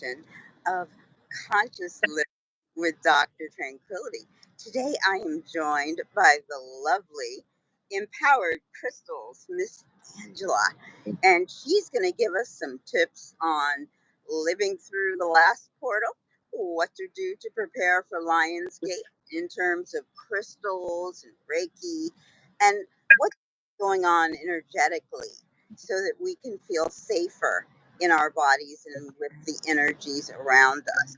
edition of Conscious Living with Dr. Tranquility. Today I am joined by the lovely, empowered crystals, Miss Angela, and she's going to give us some tips on living through the last portal, what to do to prepare for Lionsgate in terms of crystals and Reiki, and what's going on energetically so that we can feel safer in our bodies and with the energies around us.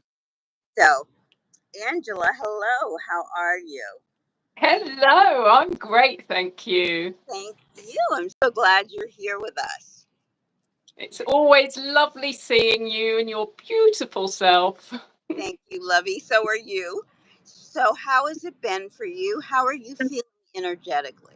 So, Angela, hello. How are you? Hello, I'm great, thank you. Thank you. I'm so glad you're here with us. It's always lovely seeing you and your beautiful self. Thank you, Lovey. So are you. So, how has it been for you? How are you feeling energetically?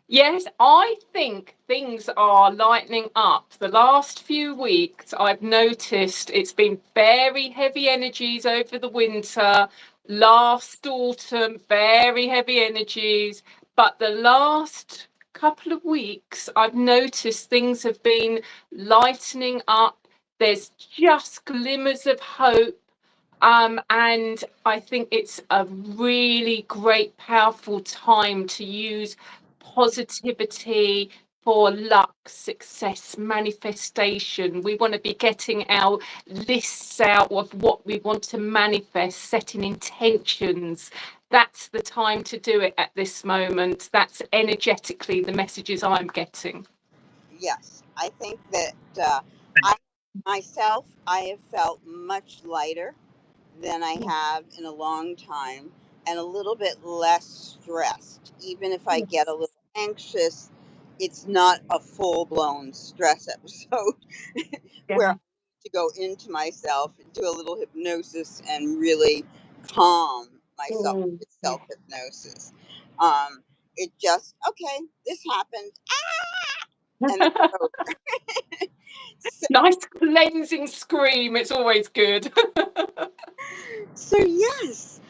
Yes, I think things are lightening up. The last few weeks, I've noticed it's been very heavy energies over the winter. Last autumn, very heavy energies. But the last couple of weeks, I've noticed things have been lightening up. There's just glimmers of hope. And I think it's a really great, powerful time to use positivity for luck, success, manifestation. We want to be getting our lists out of what we want to manifest, setting intentions. That's the time to do it at this moment. That's energetically the messages I'm getting. Yes, I think that I myself, I have felt much lighter than I have in a long time and a little bit less stressed. Even if I get a little anxious, it's not a full blown stress episode where I Yeah. need to go into myself, do a little hypnosis, and really calm myself Mm, with yeah. self hypnosis. Um, it just, okay, this happened, and then it's over. So, Nice cleansing scream. It's always good. so yes.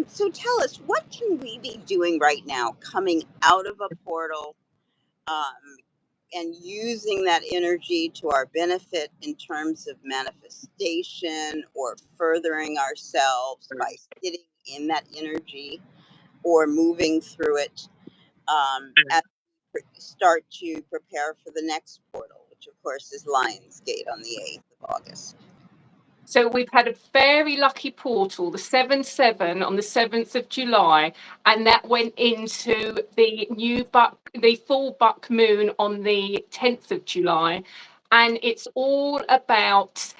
So tell us, what can we be doing right now, coming out of a portal, um, and using that energy to our benefit in terms of manifestation or furthering ourselves by sitting in that energy or moving through it as we start to prepare for the next portal, which of course is Lionsgate on the 8th of August. So we've had a very lucky portal, the 7-7 on the 7th of July, and that went into the full buck moon on the 10th of July. And it's all about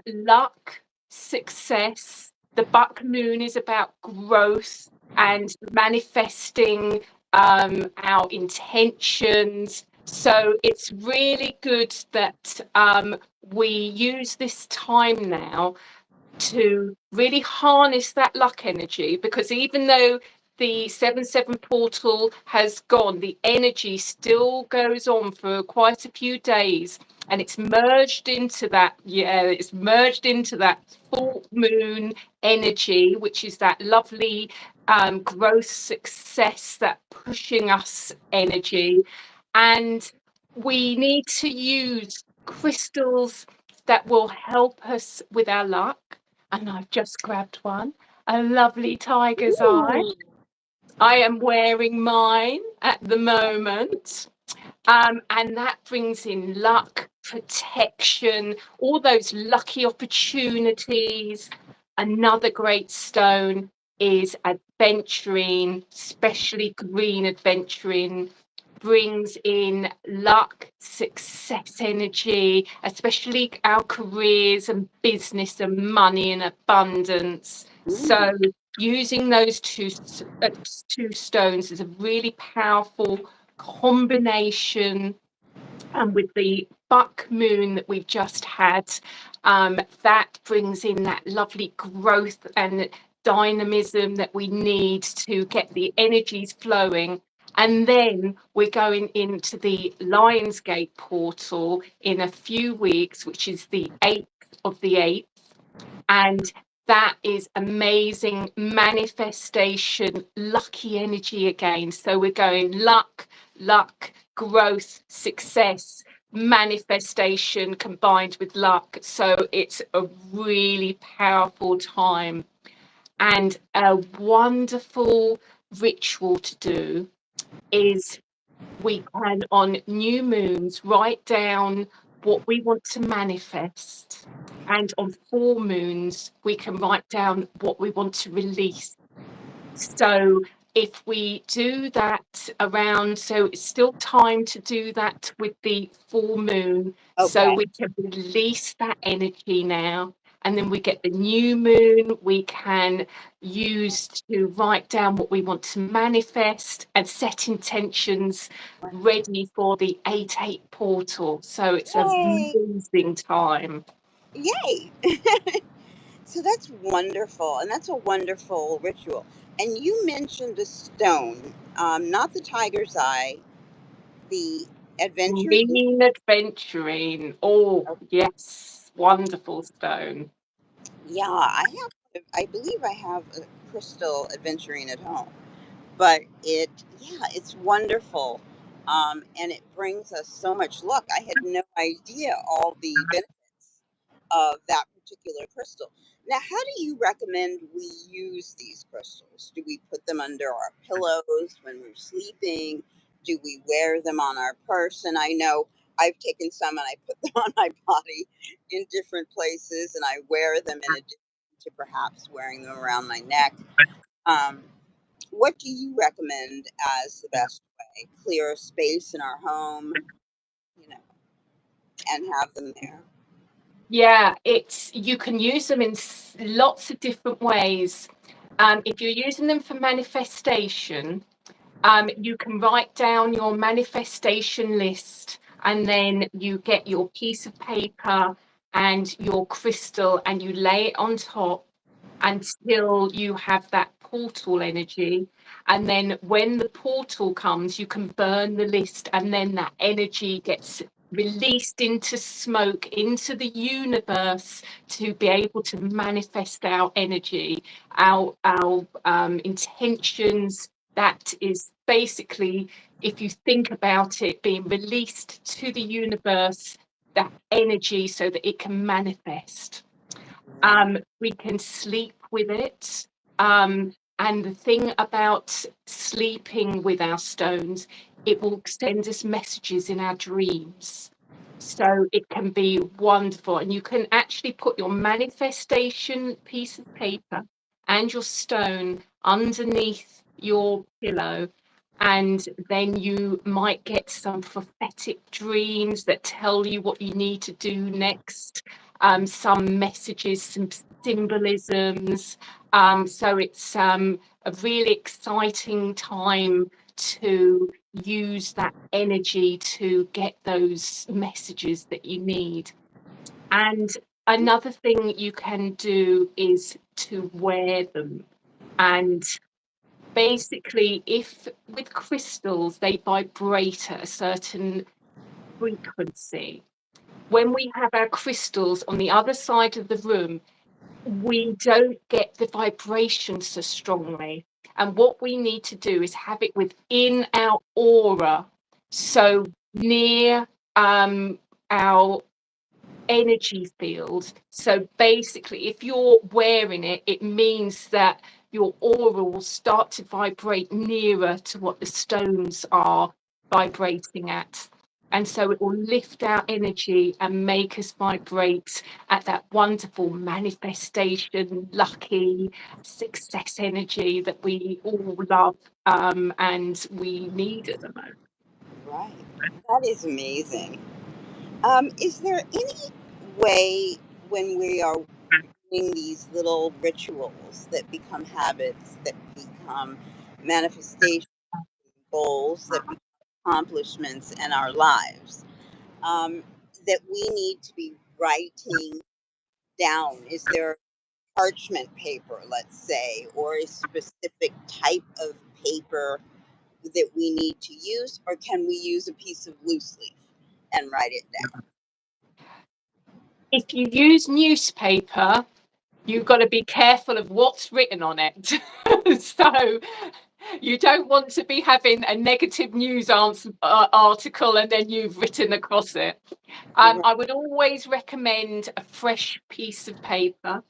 luck, success. The buck moon is about growth and manifesting our intentions. So it's really good that we use this time now to really harness that luck energy, because even though the 7-7 portal has gone, the energy still goes on for quite a few days, and it's merged into that full moon energy, which is that lovely growth, success, that pushing us energy. And we need to use crystals that will help us with our luck. And I've just grabbed one, a lovely tiger's eye. Ooh. I am wearing mine at the moment. And that brings in luck, protection, all those lucky opportunities. Another great stone is adventuring, especially green adventuring, brings in luck, success energy, especially our careers and business and money and abundance. Ooh. So using those two stones is a really powerful combination. And with the buck moon that we've just had, that brings in that lovely growth and dynamism that we need to get the energies flowing. And then we're going into the Lionsgate portal in a few weeks, which is the 8th of the 8th. And that is amazing manifestation, lucky energy again. So we're going luck, growth, success. manifestation combined with luck. So it's a really powerful time and a wonderful ritual to do is we can on new moons write down what we want to manifest, and on full moons we can write down what we want to release. So if we do that around, so it's still time to do that with the full moon, so Okay. we can release that energy now. And then we get the new moon, we can use to write down what we want to manifest and set intentions ready for the 8-8 portal. So it's an Yay. amazing time. Yay. So that's wonderful. And that's a wonderful ritual. And you mentioned a stone, not the tiger's eye, the adventure. Green adventuring. Oh, yes. Wonderful stone. Yeah, I believe I have a crystal adventuring at home. But it's wonderful. And it brings us so much luck. I had no idea all the benefits of that particular crystal. Now, how do you recommend we use these crystals? Do we put them under our pillows when we're sleeping? Do we wear them on our person? I know I've taken some and I put them on my body in different places, and I wear them in addition to perhaps wearing them around my neck. Um, what do you recommend as the best way? Clear a space in our home, you know, and have them there. Yeah, it's you can use them in lots of different ways. If you're using them for manifestation, you can write down your manifestation list and then you get your piece of paper and your crystal and you lay it on top until you have that portal energy. And then when the portal comes, you can burn the list, and then that energy gets released into smoke, into the universe to be able to manifest our energy, our intentions. That is basically, if you think about it, being released to the universe, that energy so that it can manifest. Right. We can sleep with it. And the thing about sleeping with our stones, it will send us messages in our dreams. So it can be wonderful. And you can actually put your manifestation piece of paper and your stone underneath your pillow. And then you might get some prophetic dreams that tell you what you need to do next, some messages, some symbolisms. So it's a really exciting time to use that energy to get those messages that you need. And another thing you can do is to wear them. And basically, if with crystals, they vibrate at a certain frequency. When we have our crystals on the other side of the room, we don't get the vibration so strongly. And what we need to do is have it within our aura, so near our energy field. So basically, if you're wearing it, it means that your aura will start to vibrate nearer to what the stones are vibrating at. And so it will lift our energy and make us vibrate at that wonderful manifestation, lucky success energy that we all love, and we need at the moment. Right. That is amazing. Is there any way when we are doing these little rituals that become habits, that become manifestation goals, that become accomplishments in our lives, um, that we need to be writing down? Is there parchment paper, let's say, or a specific type of paper that we need to use, or can we use a piece of loose leaf and write it down? If you use newspaper, you've got to be careful of what's written on it. So You don't want to be having a negative news article and then you've written across it. Right. I would always recommend a fresh piece of paper.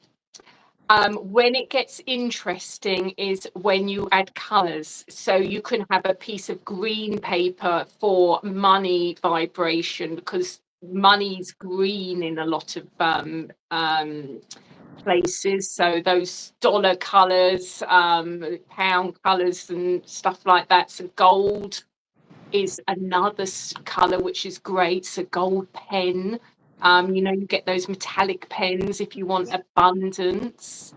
When it gets interesting is when you add colours. So you can have a piece of green paper for money vibration, because money's green in a lot of places. So those dollar colours, pound colours and stuff like that. So gold is another colour which is great. So gold pen. You get those metallic pens if you want Yeah. abundance.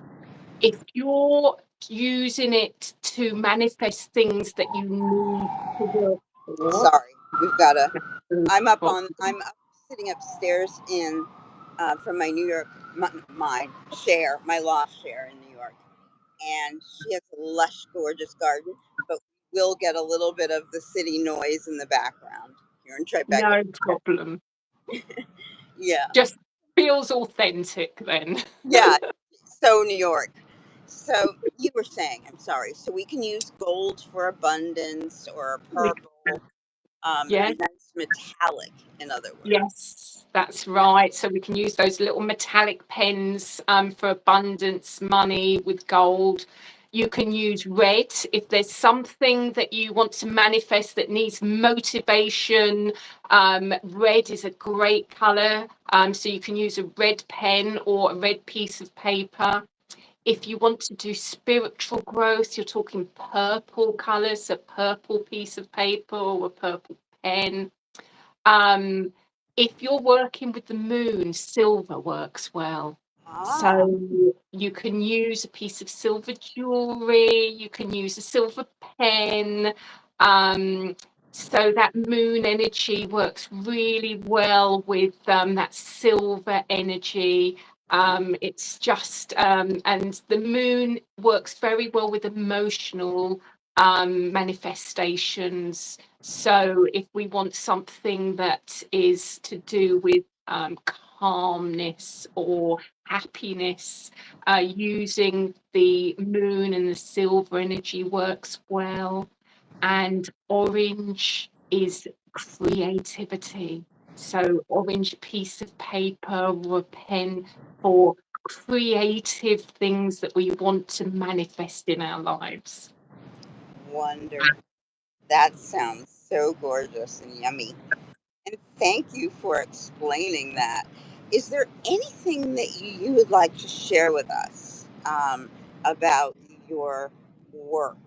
If you're using it to manifest things that you need to work for, Sorry, we've got a. that's I'm up what- on. I'm up, sitting upstairs in from my New York my share, my loft share in New York, and she has a lush, gorgeous garden, but we'll get a little bit of the city noise in the background here in Tribeca. no problem. Yeah, Just feels authentic then. yeah. So New York. So you were saying, I'm sorry. So we can use gold for abundance or purple, Yeah. a nice metallic, in other words. Yes, that's right. So we can use those little metallic pens for abundance, money with gold. You can use red if there's something that you want to manifest that needs motivation. Red is a great color. So you can use a red pen or a red piece of paper. If you want to do spiritual growth, you're talking purple colors, a purple piece of paper or a purple pen. Um, if you're working with the moon, silver works well. Ah, So you can use a piece of silver jewelry, you can use a silver pen. Um, so that moon energy works really well with that silver energy. It's just, and the moon works very well with emotional manifestations. So if we want something that is to do with calmness or happiness, using the moon and the silver energy works well. And orange is creativity. So orange piece of paper or a pen for creative things that we want to manifest in our lives. wonderful. That sounds so gorgeous and yummy. And thank you for explaining that. Is there anything that you would like to share with us about your work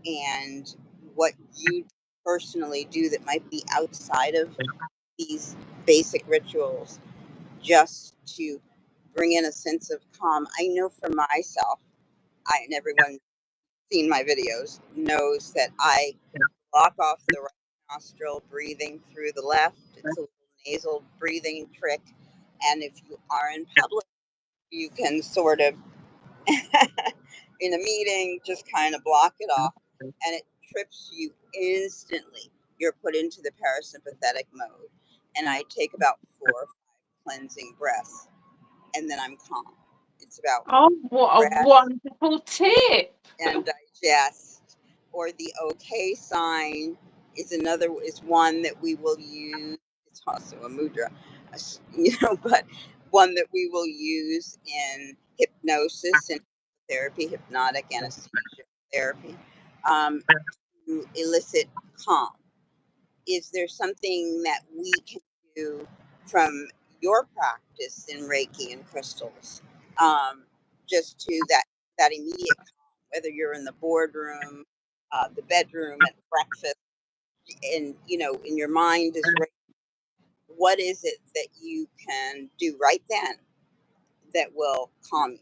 and what you personally do that might be outside of these basic rituals just to bring in a sense of calm? I know for myself, and everyone seen my videos knows that I block off the right nostril, breathing through the left. It's a little nasal breathing trick. And if you are in public, you can sort of, in a meeting, just kind of block it off and it trips you instantly. You're put into the parasympathetic mode. And I take about 4 or 5 cleansing breaths and then I'm calm. It's about Oh, what a breath wonderful tip. and digest, or the okay sign is one that we will use. It's also a mudra, but one that we will use in hypnosis and therapy, hypnotic anesthesia therapy, um, to elicit calm. Is there something that we can do from your practice in Reiki and crystals, just to that immediate calm, whether you're in the boardroom, the bedroom, at breakfast, and in your mind is right? What is it that you can do right then that will calm you?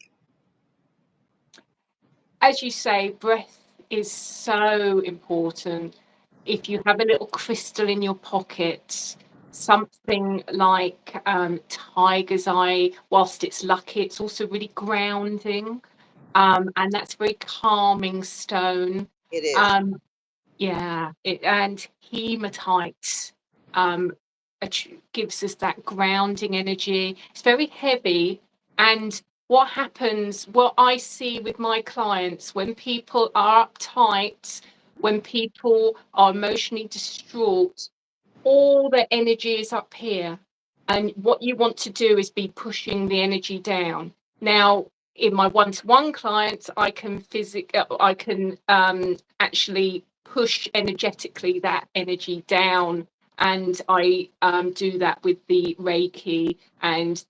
As you say, breath is so important. If you have a little crystal in your pocket, something like tiger's eye, whilst it's lucky, it's also really grounding. And that's a very calming stone. It is. Um, yeah, and hematite um, gives us that grounding energy. It's very heavy, and what I see with my clients when people are uptight When people are emotionally distraught, all the energy is up here. And what you want to do is be pushing the energy down. Now, in my one-to-one clients, I can actually push energetically that energy down. And I do that with the Reiki and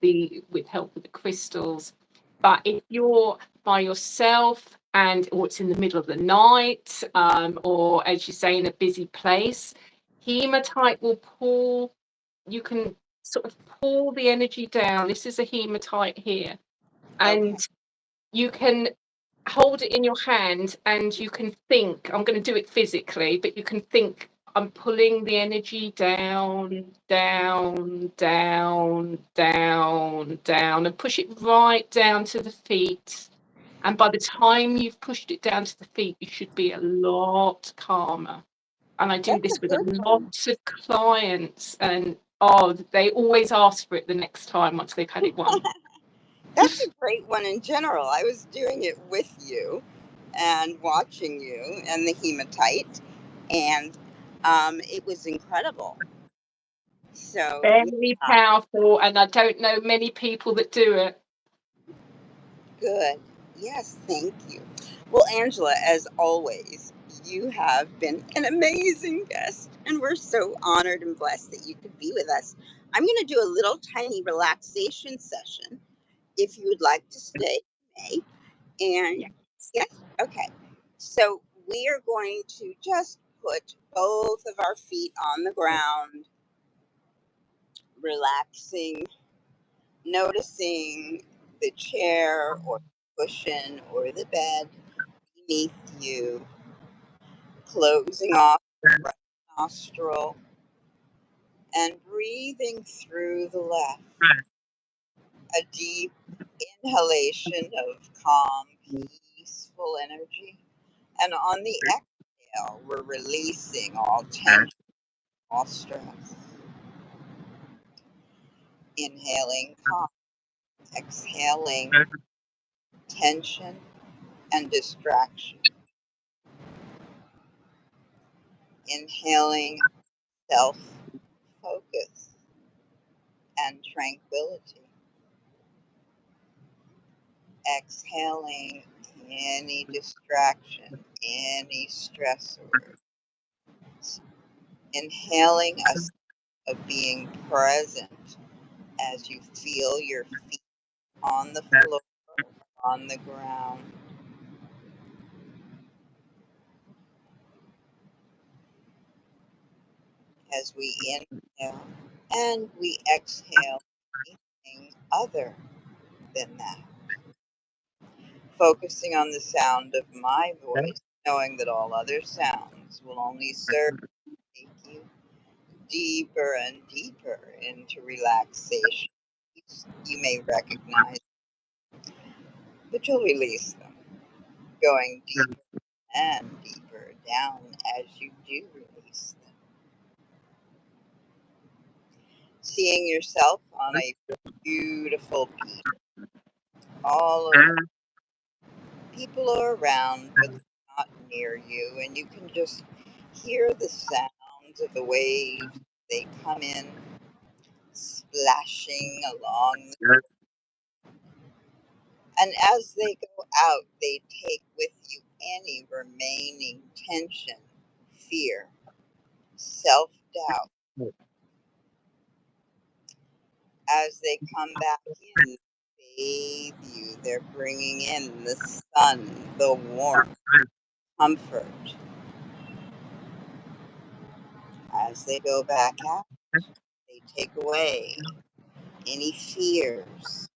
with help with the crystals. But if you're by yourself or it's in the middle of the night, or as you say, in a busy place, hematite will pull, you can sort of pull the energy down. This is a hematite here. Okay. And you can hold it in your hand and you can think, I'm going to do it physically, but you can think, I'm pulling the energy down, down, down, down, down, and push it right down to the feet. And by the time you've pushed it down to the feet, you should be a lot calmer. And I do That's a this with a good lot one. of clients, and oh, they always ask for it the next time once they've had it once. That's a great one in general. I was doing it with you and watching you and the hematite, and it was incredible. So, Very yeah, powerful, and I don't know many people that do it. good. Yes, thank you. Well, Angela, as always, you have been an amazing guest, and we're so honored and blessed that you could be with us. I'm going to do a little tiny relaxation session. If you would like to stay, you may. And Yeah. yes, okay. So we are going to just put both of our feet on the ground, relaxing, noticing the chair or cushion or the bed beneath you, closing off the right nostril and breathing through the left. A deep inhalation of calm, peaceful energy. And on the exhale, we're releasing all tension, all stress. Inhaling calm, exhaling tension and distraction. Inhaling self focus and tranquility. Exhaling any distraction, any stressor. Inhaling a sense of being present as you feel your feet on the floor, on the ground. As we inhale and we exhale anything other than that. Focusing on the sound of my voice, knowing that all other sounds will only serve to take you deeper and deeper into relaxation. You may recognize, but you'll release them, going deeper and deeper down as you do release them. Seeing yourself on a beautiful beach, all around. People are around, but they're not near you, and you can just hear the sounds of the waves. They come in, splashing along, and as they go out, they take with you any remaining tension, fear, self doubt. As they come back in, bathe you. They're bringing in the sun, the warmth, comfort. As they go back out, they take away any fears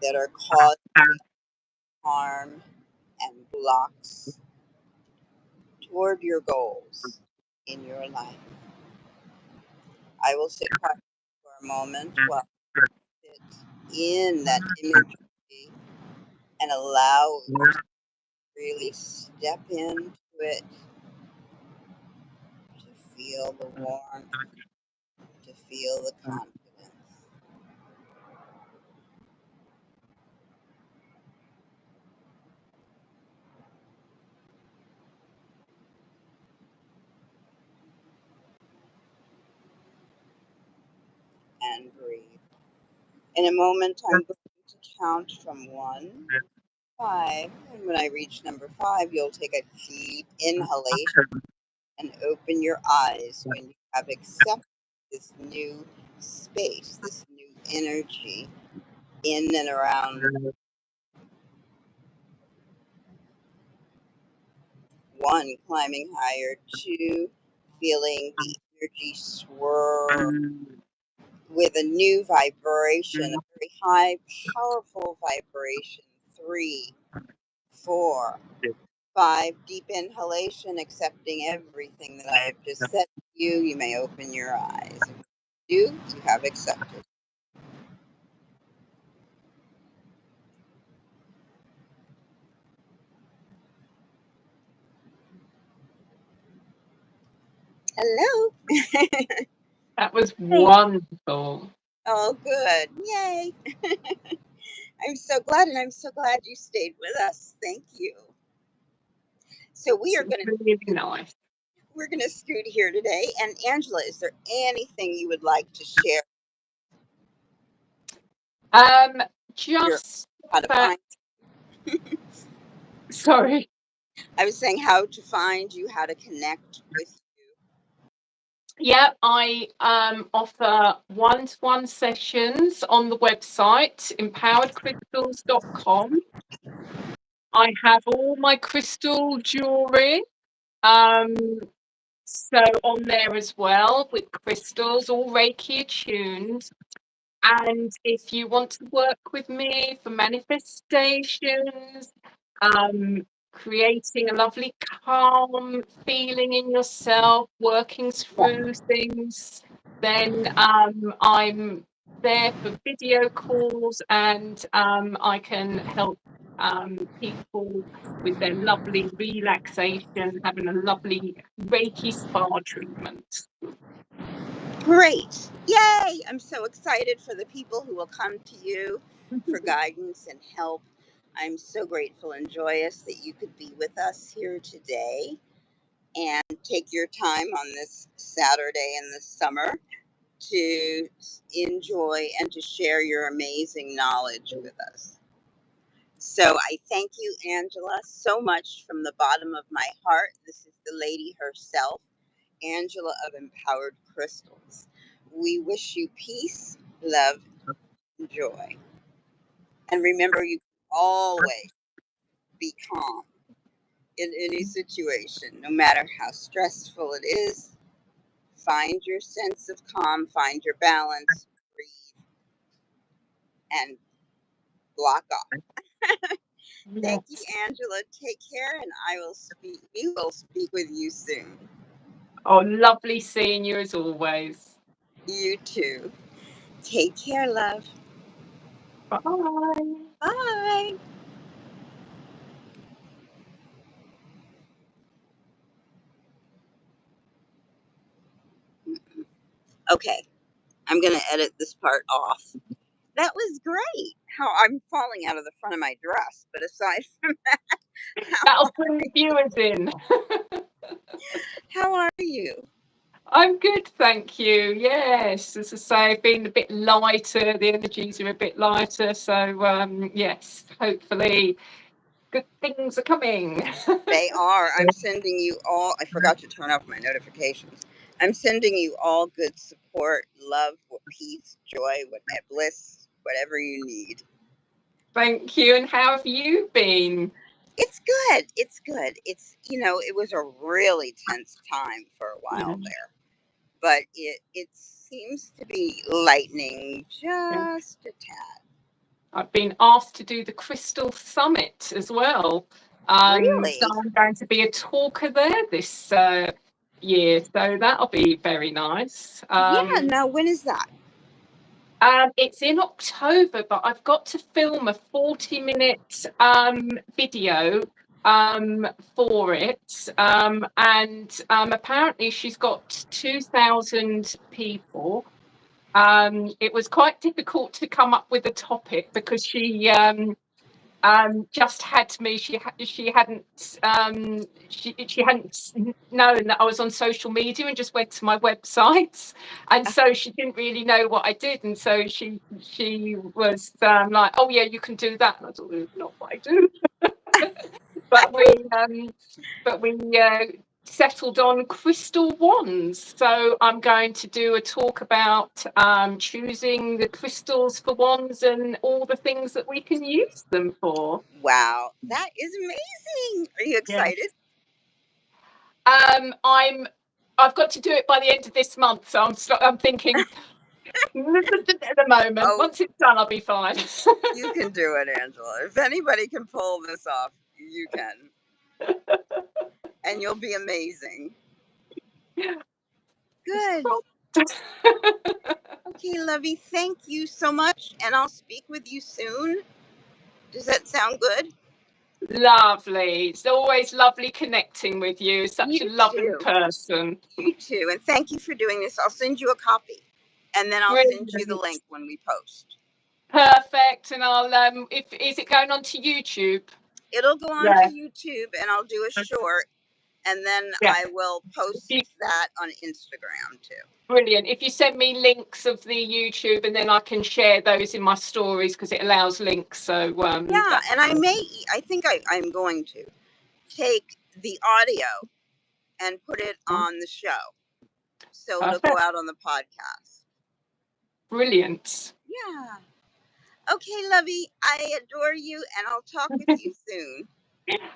that are causing harm and blocks toward your goals in your life. I will sit quiet for a moment while I sit in that imagery and allow you to really step into it, to feel the warmth, to feel the confidence. and breathe. In a moment, I'm going to count from 1 to 5. And when I reach number 5, you'll take a deep inhalation and open your eyes when you have accepted this new space, this new energy in and around. 1, climbing higher. 2, feeling the energy swirl with a new vibration, a very high, powerful vibration. 3, 4, 5, deep inhalation, accepting everything that I have just said to you. You may open your eyes. If you do, you have accepted. Hello. That was Thanks. wonderful. Oh, good. Yay. I'm so glad, and I'm so glad you stayed with us. Thank you. So we It's are going really to nice. we're going to scoot here today. And Angela, is there anything you would like to share? Um, Your just how to that. find. Sorry. I was saying how to find you, how to connect with Yeah, I offer one-to-one sessions on the website empoweredcrystals.com. I have all my crystal jewelry. Um, so on there as well with crystals, all Reiki attuned. And if you want to work with me for manifestations, creating a lovely calm feeling in yourself, working through things, then I'm there for video calls, and I can help people with their lovely relaxation, having a lovely Reiki spa treatment. Great. Yay. I'm so excited for the people who will come to you for guidance and help. I'm so grateful and joyous that you could be with us here today and take your time on this Saturday in the summer to enjoy and to share your amazing knowledge with us. So I thank you, Angela, so much from the bottom of my heart. This is the lady herself, Angela of Empowered Crystals. We wish you peace, love, and joy. And remember, you can always be calm in any situation, no matter how stressful it is. Find your sense of calm, find your balance, breathe, and block off. Thank you, Yes. Angela. Take care, and I will speak. We will speak with you soon. Oh, lovely seeing you as always. You too. Take care, love. Bye. Bye. Okay, I'm going to edit this part off. That was great. How I'm falling out of the front of my dress. But aside from that, how That'll bring the viewers in. how are you? I'm good, thank you. Yes, as I say, being a bit lighter, the energies are a bit lighter. So, yes, hopefully good things are coming. They are. I'm sending you all. I forgot to turn off my notifications. I'm sending you all good support, love, peace, joy, bliss, whatever you need. Thank you. And how have you been? It's good. It's good. It was a really tense time for a Yeah, while there, but it seems to be lightening yeah. just a tad. I've been asked to do the Crystal Summit as well. So Really? I'm going to be a talker there this year. So that'll be very nice. Yeah. Now, when is that? It's in October, but I've got to film a 40-minute video for it. And apparently she's got 2,000 people. It was quite difficult to come up with a topic because just had to me. She hadn't known that I was on social media and just went to my websites, and so she didn't really know what I did, and so she was like, "Oh yeah, you can do that." And I thought, "Not what I do," but we settled on crystal wands. So I'm going to do a talk about choosing the crystals for wands and all the things that we can use them for. Wow, that is amazing. Are you Yeah. excited? I've got to do it by the end of this month, so I'm thinking at the moment. Oh, Once it's done, I'll be fine. you can do it, Angela. If anybody can pull this off, you can. And you'll be amazing. Good. Okay, Lovey, thank you so much. And I'll speak with you soon. Does that sound good? Lovely. It's always lovely connecting with you. Such a You lovely too. person. You too. And thank you for doing this. I'll send you a copy. And then I'll send you the Brilliant. link when we post. Perfect. And I'll if is it going on to YouTube? It'll go on to Yeah. YouTube and I'll do a short and then Yeah. I will post that on Instagram too. Brilliant. If you send me links of the YouTube, and then I can share those in my stories because it allows links. So Yeah, that's and I think I'm going to take the audio and put it on the show. So it'll go perfect. out on the podcast. Brilliant. Yeah. Okay, Lovey, I adore you and I'll talk with you soon.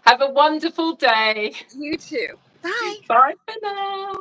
Have a wonderful day. You too. Bye. Bye for now.